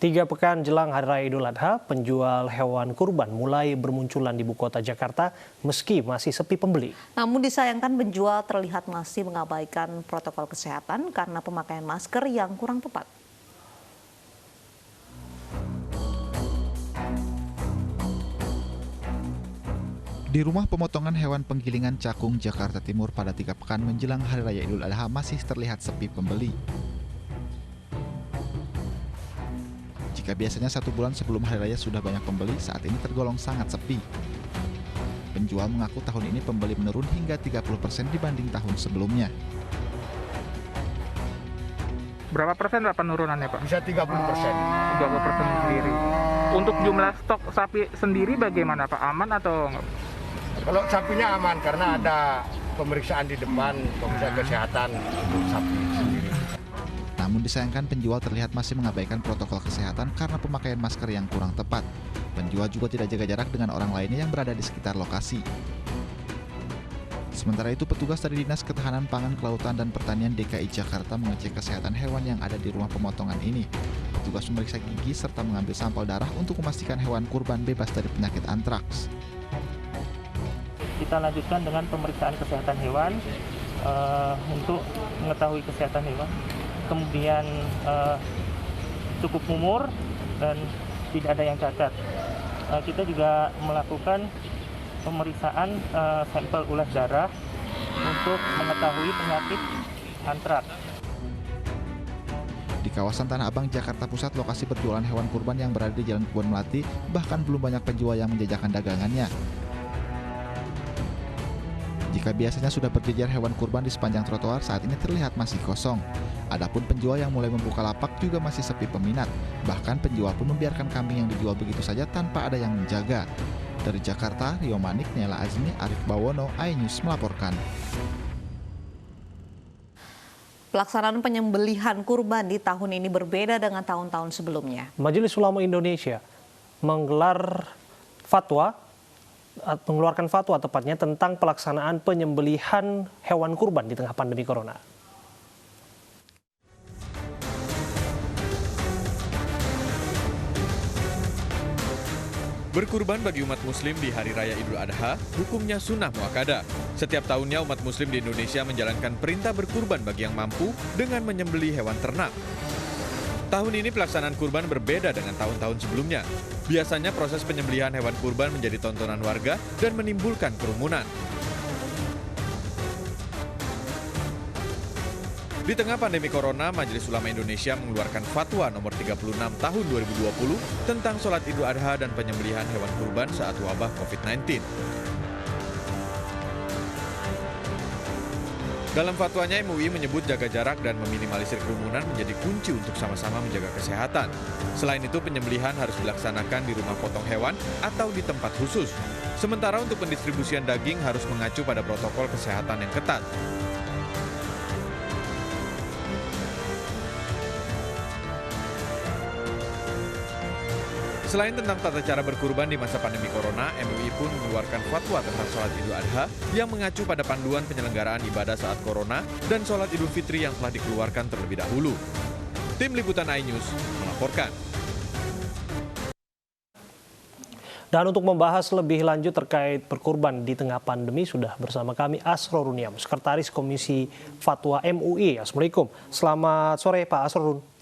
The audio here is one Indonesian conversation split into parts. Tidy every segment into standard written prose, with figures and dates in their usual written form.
3 pekan jelang Hari Raya Idul Adha, penjual hewan kurban mulai bermunculan di ibu kota Jakarta meski masih sepi pembeli. Namun disayangkan penjual terlihat masih mengabaikan protokol kesehatan karena pemakaian masker yang kurang tepat. Di rumah pemotongan hewan penggilingan Cakung, Jakarta Timur pada 3 pekan menjelang Hari Raya Idul Adha masih terlihat sepi pembeli. Jika biasanya 1 bulan sebelum Hari Raya sudah banyak pembeli, saat ini tergolong sangat sepi. Penjual mengaku tahun ini pembeli menurun hingga 30% dibanding tahun sebelumnya. Berapa persen Pak penurunannya Pak? Bisa 30%. 30% sendiri. Untuk jumlah stok sapi sendiri bagaimana Pak? Aman atau enggak? Kalau sapinya aman karena ada pemeriksaan di depan, pemeriksaan kesehatan untuk sapi sendiri. Namun disayangkan penjual terlihat masih mengabaikan protokol kesehatan karena pemakaian masker yang kurang tepat. Penjual juga tidak jaga jarak dengan orang lainnya yang berada di sekitar lokasi. Sementara itu, petugas dari Dinas Ketahanan Pangan, Kelautan, dan Pertanian DKI Jakarta mengecek kesehatan hewan yang ada di rumah pemotongan ini. Petugas memeriksa gigi serta mengambil sampel darah untuk memastikan hewan kurban bebas dari penyakit antraks. Kita lanjutkan dengan pemeriksaan kesehatan hewan untuk mengetahui kesehatan hewan. Kemudian cukup umur dan tidak ada yang cacat. Kita juga melakukan pemeriksaan sampel ulas darah untuk mengetahui penyakit antraks. Di kawasan Tanah Abang, Jakarta Pusat, lokasi berjualan hewan kurban yang berada di Jalan Kebun Melati, bahkan belum banyak penjual yang menjajakan dagangannya. Jika biasanya sudah berjejer hewan kurban di sepanjang trotoar, saat ini terlihat masih kosong. Adapun penjual yang mulai membuka lapak juga masih sepi peminat. Bahkan penjual pun membiarkan kambing yang dijual begitu saja tanpa ada yang menjaga. Dari Jakarta, Rio Manik, Nela Azmi, Arif Bawono, iNews melaporkan. Pelaksanaan penyembelihan kurban di tahun ini berbeda dengan tahun-tahun sebelumnya. Majelis Ulama Indonesia mengeluarkan fatwa tepatnya tentang pelaksanaan penyembelihan hewan kurban di tengah pandemi corona. Berkurban bagi umat muslim di Hari Raya Idul Adha, hukumnya sunnah muakkadah. Setiap tahunnya umat muslim di Indonesia menjalankan perintah berkurban bagi yang mampu dengan menyembeli hewan ternak. Tahun ini pelaksanaan kurban berbeda dengan tahun-tahun sebelumnya. Biasanya proses penyembelihan hewan kurban menjadi tontonan warga dan menimbulkan kerumunan. Di tengah pandemi corona, Majelis Ulama Indonesia mengeluarkan fatwa nomor 36 tahun 2020 tentang sholat Idul Adha dan penyembelihan hewan kurban saat wabah COVID-19. Dalam fatwanya, MUI menyebut jaga jarak dan meminimalisir kerumunan menjadi kunci untuk sama-sama menjaga kesehatan. Selain itu, penyembelihan harus dilaksanakan di rumah potong hewan atau di tempat khusus. Sementara untuk pendistribusian daging harus mengacu pada protokol kesehatan yang ketat. Selain tentang tata cara berkurban di masa pandemi corona, MUI pun mengeluarkan fatwa tentang sholat Idul Adha yang mengacu pada panduan penyelenggaraan ibadah saat corona dan sholat Idul Fitri yang telah dikeluarkan terlebih dahulu. Tim Liputan iNews melaporkan. Dan untuk membahas lebih lanjut terkait berkurban di tengah pandemi, sudah bersama kami Asrorun Niam, Sekretaris Komisi Fatwa MUI. Assalamualaikum. Selamat sore Pak Asrorun.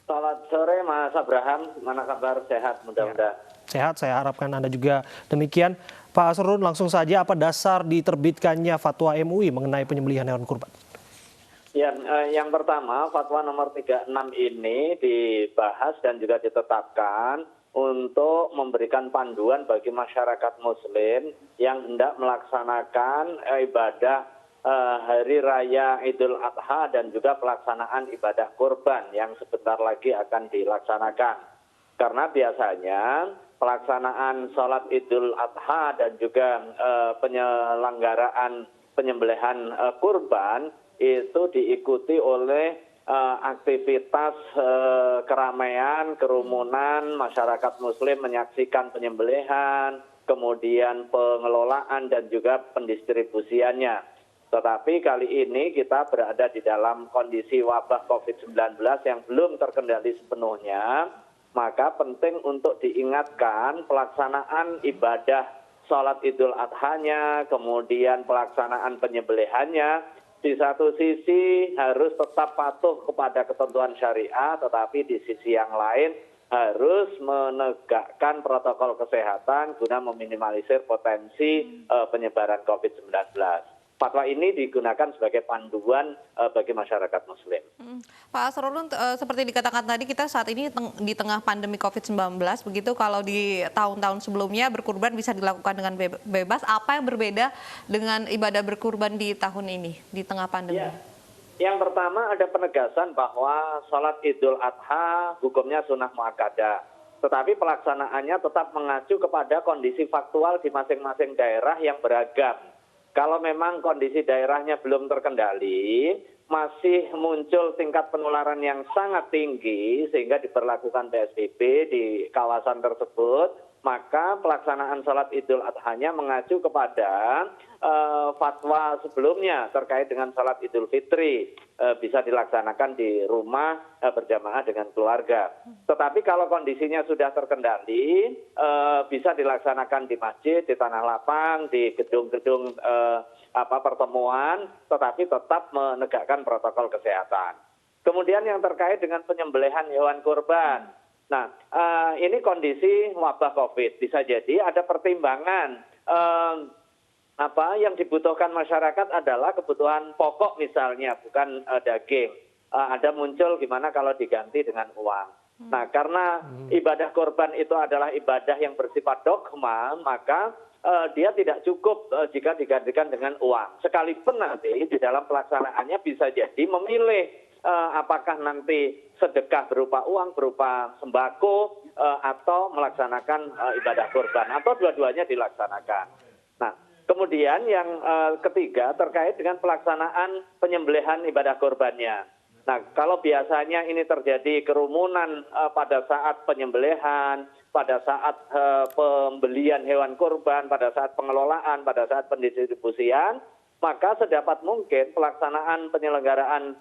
Selamat sore Mas Abraham, mana kabar? Sehat mudah-mudahan. Sehat, saya harapkan Anda juga demikian. Pak Asrorun, langsung saja apa dasar diterbitkannya fatwa MUI mengenai penyembelihan hewan kurban? Ya, yang pertama fatwa nomor 36 ini dibahas dan juga ditetapkan untuk memberikan panduan bagi masyarakat muslim yang hendak melaksanakan ibadah Hari Raya Idul Adha dan juga pelaksanaan ibadah kurban yang sebentar lagi akan dilaksanakan. Karena biasanya pelaksanaan sholat Idul Adha dan juga penyelenggaraan penyembelihan kurban itu diikuti oleh aktivitas keramaian, kerumunan, masyarakat muslim menyaksikan penyembelihan, kemudian pengelolaan dan juga pendistribusiannya. Tetapi kali ini kita berada di dalam kondisi wabah COVID-19 yang belum terkendali sepenuhnya, maka penting untuk diingatkan pelaksanaan ibadah sholat Idul Adha-nya, kemudian pelaksanaan penyembelihannya, di satu sisi harus tetap patuh kepada ketentuan syariah, tetapi di sisi yang lain harus menegakkan protokol kesehatan guna meminimalisir potensi penyebaran COVID-19. Fatwa ini digunakan sebagai panduan bagi masyarakat Muslim. Pak Asrorun, seperti dikatakan tadi, kita saat ini di tengah pandemi COVID-19, begitu kalau di tahun-tahun sebelumnya berkurban bisa dilakukan dengan bebas, apa yang berbeda dengan ibadah berkurban di tahun ini, di tengah pandemi? Ya. Yang pertama ada penegasan bahwa sholat Idul Adha hukumnya sunnah muakkadah. Tetapi pelaksanaannya tetap mengacu kepada kondisi faktual di masing-masing daerah yang beragam. Kalau memang kondisi daerahnya belum terkendali, masih muncul tingkat penularan yang sangat tinggi sehingga diberlakukan PSBB di kawasan tersebut, maka pelaksanaan sholat Idul Adha-nya mengacu kepada fatwa sebelumnya terkait dengan sholat Idul Fitri, bisa dilaksanakan di rumah berjamaah dengan keluarga. Tetapi kalau kondisinya sudah terkendali, bisa dilaksanakan di masjid, di tanah lapang, di gedung-gedung pertemuan, tetapi tetap menegakkan protokol kesehatan. Kemudian yang terkait dengan penyembelihan hewan kurban. Nah, ini kondisi wabah COVID. Bisa jadi ada pertimbangan yang dibutuhkan masyarakat adalah kebutuhan pokok misalnya, bukan daging. Ada muncul gimana kalau diganti dengan uang. Nah, karena ibadah kurban itu adalah ibadah yang bersifat dogma, maka dia tidak cukup jika digantikan dengan uang. Sekalipun nanti di dalam pelaksanaannya bisa jadi memilih apakah nanti sedekah berupa uang, berupa sembako, atau melaksanakan ibadah kurban, atau dua-duanya dilaksanakan. Nah, kemudian yang ketiga terkait dengan pelaksanaan penyembelihan ibadah kurbannya. Nah, kalau biasanya ini terjadi kerumunan pada saat penyembelihan, pada saat pembelian hewan kurban, pada saat pengelolaan, pada saat pendistribusian, maka sedapat mungkin pelaksanaan penyelenggaraan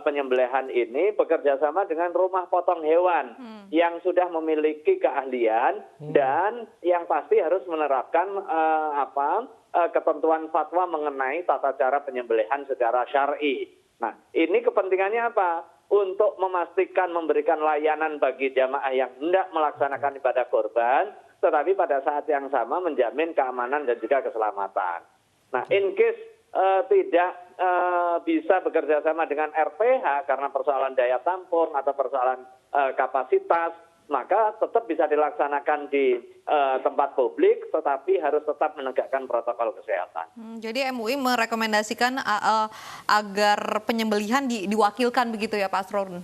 penyembelihan ini bekerja sama dengan rumah potong hewan yang sudah memiliki keahlian dan yang pasti harus menerapkan ketentuan fatwa mengenai tata cara penyembelihan secara syar'i. Nah, ini kepentingannya apa? Untuk memastikan memberikan layanan bagi jamaah yang hendak melaksanakan ibadah kurban, tetapi pada saat yang sama menjamin keamanan dan juga keselamatan. Nah, in case tidak bisa bekerja sama dengan RPH karena persoalan daya tampung atau persoalan kapasitas, maka tetap bisa dilaksanakan di tempat publik, tetapi harus tetap menegakkan protokol kesehatan. Jadi MUI merekomendasikan agar penyembelihan diwakilkan begitu ya Pak Asrorun?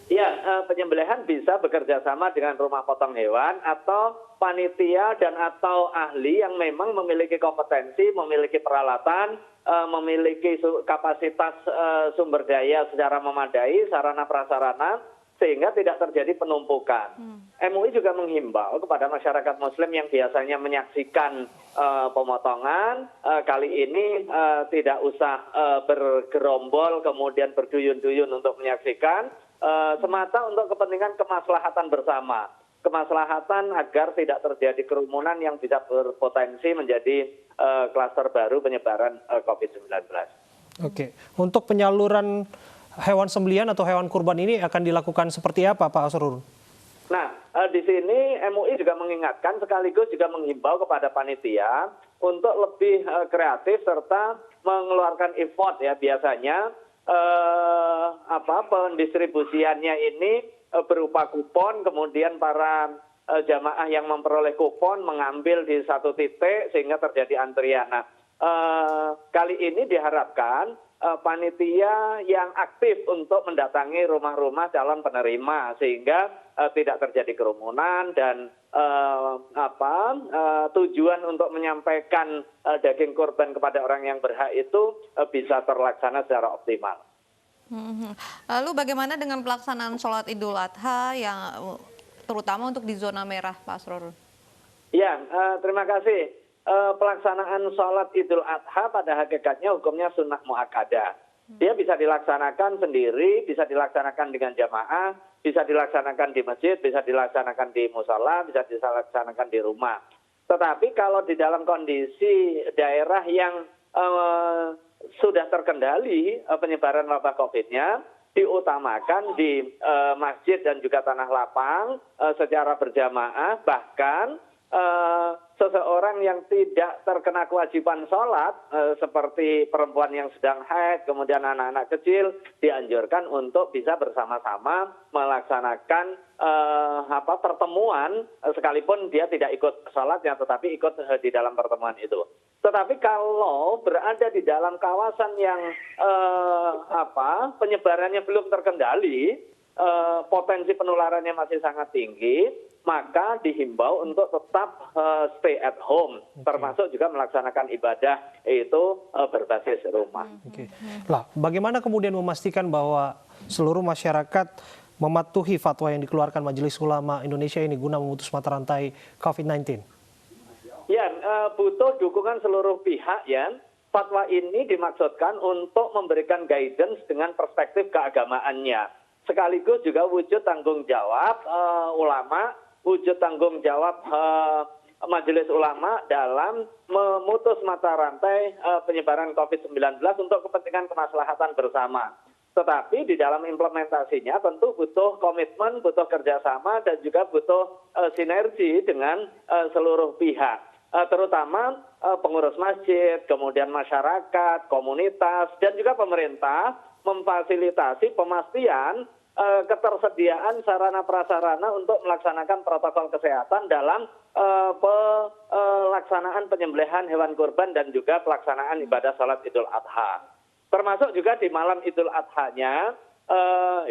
Ya, penyembelihan bisa bekerja sama dengan rumah potong hewan atau panitia dan atau ahli yang memang memiliki kompetensi, memiliki peralatan, memiliki kapasitas sumber daya secara memadai, sarana prasarana, sehingga tidak terjadi penumpukan. MUI juga menghimbau kepada masyarakat Muslim yang biasanya menyaksikan pemotongan, kali ini tidak usah bergerombol kemudian berduyun-duyun untuk menyaksikan, semata untuk kepentingan kemaslahatan bersama. Kemaslahatan agar tidak terjadi kerumunan yang bisa berpotensi menjadi klaster baru penyebaran COVID-19. Oke, untuk penyaluran hewan sembelihan atau hewan kurban ini akan dilakukan seperti apa, Pak Asrorun? Nah, di sini MUI juga mengingatkan sekaligus juga menghimbau kepada panitia untuk lebih kreatif serta mengeluarkan effort ya. Biasanya pendistribusiannya ini berupa kupon, kemudian para jamaah yang memperoleh kupon mengambil di satu titik sehingga terjadi antrian. Nah, kali ini diharapkan panitia yang aktif untuk mendatangi rumah-rumah calon penerima sehingga tidak terjadi kerumunan dan tujuan untuk menyampaikan daging kurban kepada orang yang berhak itu bisa terlaksana secara optimal. Lalu bagaimana dengan pelaksanaan sholat Idul Adha yang terutama untuk di zona merah, Pak Asrorun? Ya, terima kasih. Pelaksanaan sholat Idul Adha pada hakikatnya hukumnya sunnah muakkadah. Dia bisa dilaksanakan sendiri, bisa dilaksanakan dengan jamaah, bisa dilaksanakan di masjid, bisa dilaksanakan di musola, bisa dilaksanakan di rumah. Tetapi kalau di dalam kondisi daerah yang sudah terkendali penyebaran wabah COVID-nya, diutamakan di masjid dan juga tanah lapang secara berjamaah, bahkan seseorang yang tidak terkena kewajiban sholat seperti perempuan yang sedang haid, kemudian anak-anak kecil, dianjurkan untuk bisa bersama-sama melaksanakan pertemuan sekalipun dia tidak ikut sholatnya, tetapi ikut di dalam pertemuan itu. Tetapi kalau berada di dalam kawasan yang penyebarannya belum terkendali, potensi penularannya masih sangat tinggi, maka dihimbau untuk tetap stay at home, termasuk juga melaksanakan ibadah itu berbasis rumah. Lah, bagaimana kemudian memastikan bahwa seluruh masyarakat mematuhi fatwa yang dikeluarkan Majelis Ulama Indonesia ini guna memutus mata rantai COVID-19? Ya, butuh dukungan seluruh pihak ya. Fatwa ini dimaksudkan untuk memberikan guidance dengan perspektif keagamaannya. Sekaligus juga wujud tanggung jawab ulama, wujud tanggung jawab Majelis Ulama dalam memutus mata rantai penyebaran COVID-19 untuk kepentingan kemaslahatan bersama. Tetapi di dalam implementasinya tentu butuh komitmen, butuh kerjasama, dan juga butuh sinergi dengan seluruh pihak. Terutama pengurus masjid, kemudian masyarakat, komunitas, dan juga pemerintah memfasilitasi pemastian ketersediaan sarana prasarana untuk melaksanakan protokol kesehatan dalam pelaksanaan penyembelihan hewan kurban dan juga pelaksanaan ibadah sholat Idul Adha. Termasuk juga di malam Idul Adhanya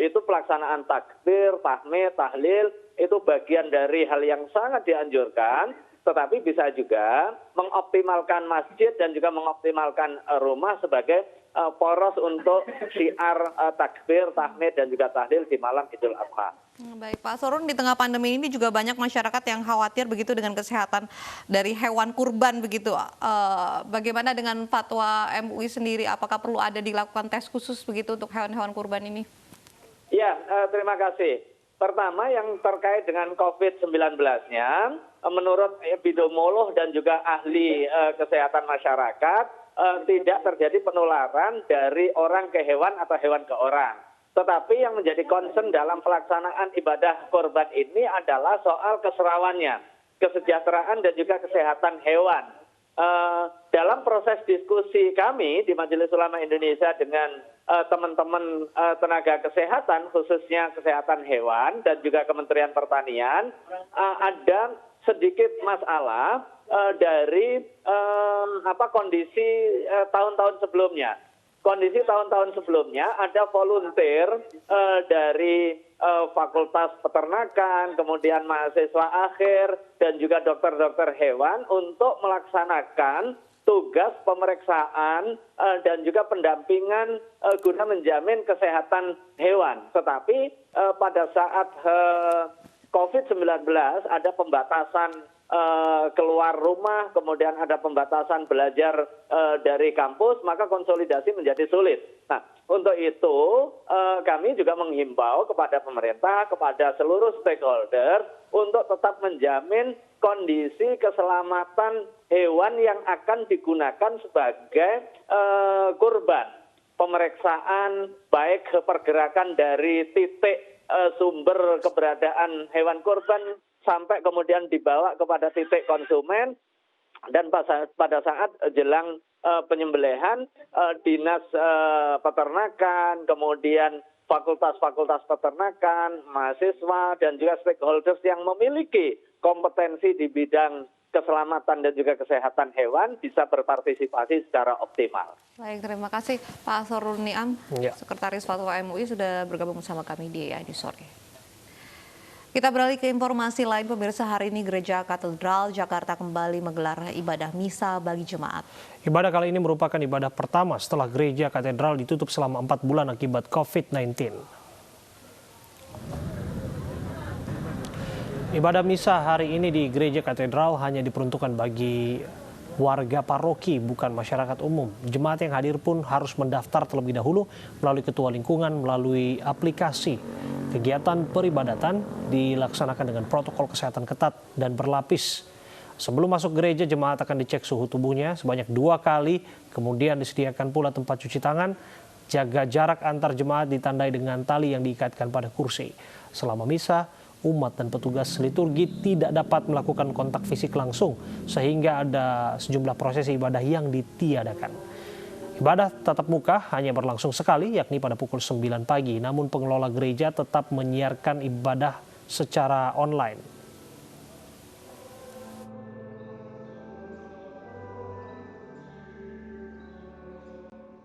itu pelaksanaan takbir, tahmid, tahlil itu bagian dari hal yang sangat dianjurkan. Tetapi bisa juga mengoptimalkan masjid dan juga mengoptimalkan rumah sebagai poros untuk syiar takbir, tahmid, dan juga tahlil di malam Idul Adha. Baik Pak Asrorun, di tengah pandemi ini juga banyak masyarakat yang khawatir begitu dengan kesehatan dari hewan kurban begitu. Bagaimana dengan fatwa MUI sendiri? Apakah perlu ada dilakukan tes khusus begitu untuk hewan-hewan kurban ini? Ya, terima kasih. Pertama yang terkait dengan COVID-19-nya, menurut epidemiolog dan juga ahli kesehatan masyarakat, tidak terjadi penularan dari orang ke hewan atau hewan ke orang. Tetapi yang menjadi concern dalam pelaksanaan ibadah kurban ini adalah soal keserawannya, kesejahteraan dan juga kesehatan hewan. Dalam proses diskusi kami di Majelis Ulama Indonesia dengan teman-teman tenaga kesehatan, khususnya kesehatan hewan dan juga Kementerian Pertanian, ada sedikit masalah dari kondisi tahun-tahun sebelumnya. Kondisi tahun-tahun sebelumnya ada volunteer dari Fakultas Peternakan, kemudian mahasiswa akhir, dan juga dokter-dokter hewan untuk melaksanakan tugas pemeriksaan dan juga pendampingan guna menjamin kesehatan hewan. Tetapi pada saat COVID-19 ada pembatasan keluar rumah, kemudian ada pembatasan belajar dari kampus, maka konsolidasi menjadi sulit. Nah, untuk itu kami juga menghimbau kepada pemerintah, kepada seluruh stakeholder untuk tetap menjamin kondisi keselamatan hewan yang akan digunakan sebagai kurban. Pemeriksaan baik pergerakan dari titik sumber keberadaan hewan kurban sampai kemudian dibawa kepada titik konsumen, dan pada saat jelang penyembelihan dinas peternakan, kemudian fakultas-fakultas peternakan, mahasiswa, dan juga stakeholders yang memiliki kompetensi di bidang keselamatan dan juga kesehatan hewan bisa berpartisipasi secara optimal. Baik, terima kasih Pak Asrorun Niam, Sekretaris Fatwa MUI sudah bergabung bersama kami di ID Sore. Kita beralih ke informasi lain, pemirsa. Hari ini Gereja Katedral Jakarta kembali menggelar ibadah misa bagi jemaat. Ibadah kali ini merupakan ibadah pertama setelah Gereja Katedral ditutup selama 4 bulan akibat COVID-19. Ibadah misa hari ini di Gereja Katedral hanya diperuntukkan bagi warga paroki, bukan masyarakat umum. Jemaat yang hadir pun harus mendaftar terlebih dahulu melalui ketua lingkungan melalui aplikasi. Kegiatan peribadatan dilaksanakan dengan protokol kesehatan ketat dan berlapis. Sebelum masuk gereja, jemaat akan dicek suhu tubuhnya sebanyak 2 kali, kemudian disediakan pula tempat cuci tangan. Jaga jarak antar jemaat ditandai dengan tali yang diikatkan pada kursi. Selama misa, umat dan petugas liturgi tidak dapat melakukan kontak fisik langsung, sehingga ada sejumlah prosesi ibadah yang ditiadakan. Ibadah tatap muka hanya berlangsung sekali, yakni pada pukul 9 pagi. Namun pengelola gereja tetap menyiarkan ibadah secara online.